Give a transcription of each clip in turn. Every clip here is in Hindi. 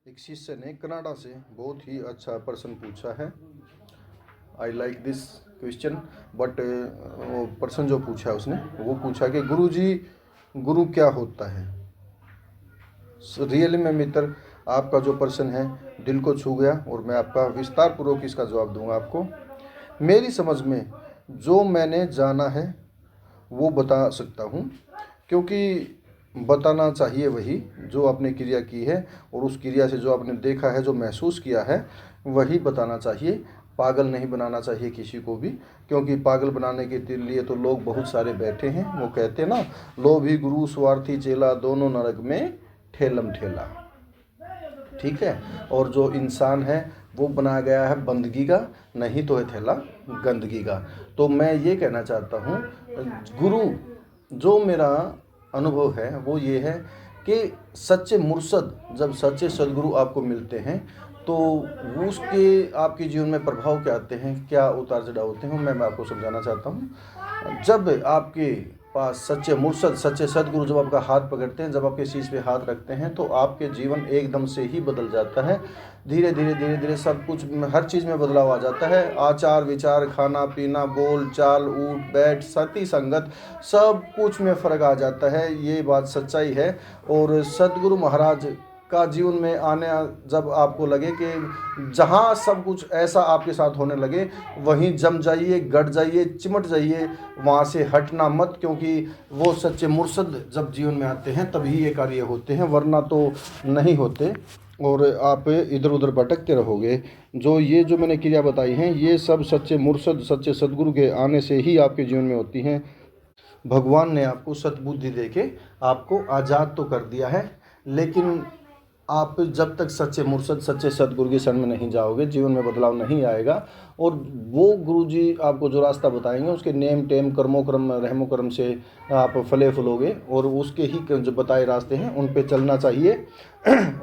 एक शिष्य ने कनाडा से बहुत ही अच्छा प्रश्न पूछा है। I like this question, but वो प्रश्न जो पूछा उसने वो पूछा कि गुरुजी, गुरु क्या होता है। रियली में मित्र, आपका जो प्रश्न है दिल को छू गया और मैं आपका विस्तार पूर्वक इसका जवाब दूंगा आपको। मेरी समझ में जो मैंने जाना है वो बता सकता हूँ, क्योंकि बताना चाहिए वही जो आपने क्रिया की है और उस क्रिया से जो आपने देखा है, जो महसूस किया है, वही बताना चाहिए। पागल नहीं बनाना चाहिए किसी को भी, क्योंकि पागल बनाने के लिए तो लोग बहुत सारे बैठे हैं। वो कहते हैं ना, लोभी गुरु स्वार्थी चेला, दोनों नरक में ठेलम ठेला। ठीक है, और जो इंसान है वो बनाया गया है बंदगी का, नहीं तो है थैला गंदगी का। तो मैं ये कहना चाहता हूँ, गुरु जो मेरा अनुभव है वो ये है कि सच्चे मुर्शद, जब सच्चे सदगुरु आपको मिलते हैं तो उसके आपके जीवन में प्रभाव क्या आते हैं, क्या उतार चढ़ाव होते हैं, मैं आपको समझाना चाहता हूँ। जब आपके पास सच्चे मुर्शद, सच्चे सदगुरु जब आपका हाथ पकड़ते हैं, जब आपके शीश पे हाथ रखते हैं, तो आपके जीवन एकदम से ही बदल जाता है। धीरे धीरे सब कुछ, हर चीज़ में बदलाव आ जाता है। आचार विचार, खाना पीना, बोल चाल, उठ बैठ, सती संगत, सब कुछ में फ़र्क आ जाता है। ये बात सच्चाई है। और सदगुरु महाराज का जीवन में आने, जब आपको लगे कि जहाँ सब कुछ ऐसा आपके साथ होने लगे, वहीं जम जाइए, गड़ जाइए, चिमट जाइए, वहाँ से हटना मत, क्योंकि वो सच्चे मुर्शद जब जीवन में आते हैं तभी ये कार्य होते हैं, वरना तो नहीं होते और आप इधर उधर भटकते रहोगे। जो मैंने क्रिया बताई हैं, ये सब सच्चे मुर्शद, सच्चे सदगुरु के आने से ही आपके जीवन में होती हैं। भगवान ने आपको सद्बुद्धि देके आपको आज़ाद तो कर दिया है, लेकिन आप जब तक सच्चे मुर्शद, सच्चे सदगुरु की शरण में नहीं जाओगे, जीवन में बदलाव नहीं आएगा। और वो गुरुजी आपको जो रास्ता बताएंगे, उसके नेम टेम, कर्मोक्रम, रहमो कर्म से आप फले फूलोगे और उसके ही जो बताए रास्ते हैं उन पे चलना चाहिए।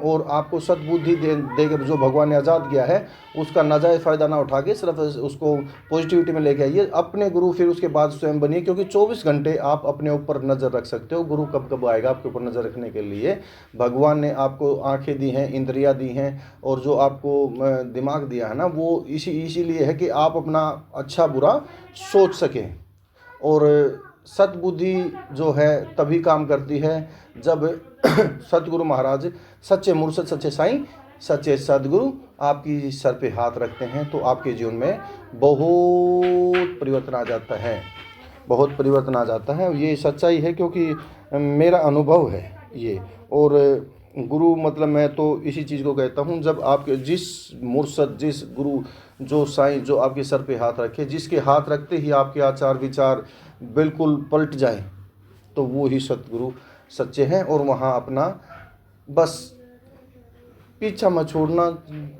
और आपको सद्बुद्धि देकर जो भगवान ने आज़ाद किया है, उसका नाजायज़ फ़ायदा ना उठा के सिर्फ उसको पॉजिटिविटी में लेके आइए। अपने गुरु फिर उसके बाद स्वयं बनिए, क्योंकि 24 घंटे आप अपने ऊपर नज़र रख सकते हो। गुरु कब कब आएगा आपके ऊपर नज़र रखने के लिए? भगवान ने आपको आंखें दी हैं, इंद्रियां दी हैं और जो आपको दिमाग दिया है ना, वो इसीलिए है कि आप अपना अच्छा बुरा सोच सकें। और सद्बुद्धि जो है तभी काम करती है जब सतगुरु महाराज, सच्चे मुर्शद, सच्चे साईं, सच्चे सदगुरु आपकी सर पे हाथ रखते हैं, तो आपके जीवन में बहुत परिवर्तन आ जाता है, बहुत परिवर्तन आ जाता है। ये सच्चाई है, क्योंकि मेरा अनुभव है ये। और गुरु मतलब मैं तो इसी चीज़ को कहता हूँ, जब आपके जिस मुर्शद, जिस गुरु, जो साईं जो आपके सर पे हाथ रखे, जिसके हाथ रखते ही आपके आचार विचार बिल्कुल पलट जाए, तो वो ही सतगुरु सच्चे हैं। और वहाँ अपना बस पीछा मत छोड़ना,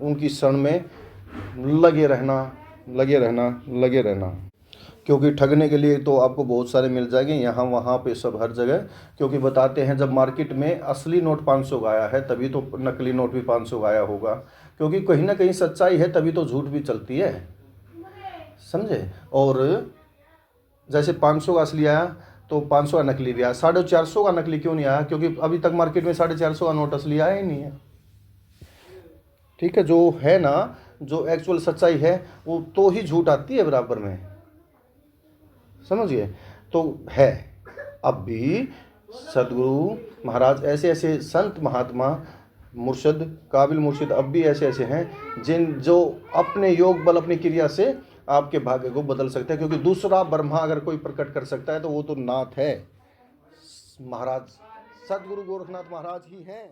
उनकी शरण में लगे रहना, लगे रहना, लगे रहना। क्योंकि ठगने के लिए तो आपको बहुत सारे मिल जाएंगे, यहाँ वहाँ पे सब हर जगह। क्योंकि बताते हैं जब मार्केट में असली नोट 500 का आया है, तभी तो नकली नोट भी 500 का आया होगा। क्योंकि कहीं ना कहीं सच्चाई है, तभी तो झूठ भी चलती है, समझे। और जैसे 500 का असली आया तो 500 का नकली भी आया, 450 का नकली क्यों नहीं आया? क्योंकि अभी तक मार्केट में 450 का नोट असली आया ही नहीं है। ठीक है, जो है ना, जो एक्चुअल सच्चाई है वो तो ही झूठ आती है बराबर में, समझिए। तो है अब भी सदगुरु महाराज, ऐसे ऐसे संत महात्मा, मुर्शद, काबिल मुर्शिद अब भी ऐसे ऐसे हैं जो अपने योग बल, अपनी क्रिया से आपके भाग्य को बदल सकते हैं। क्योंकि दूसरा ब्रह्मा अगर कोई प्रकट कर सकता है तो वो तो नाथ है, महाराज सदगुरु गोरखनाथ महाराज ही हैं।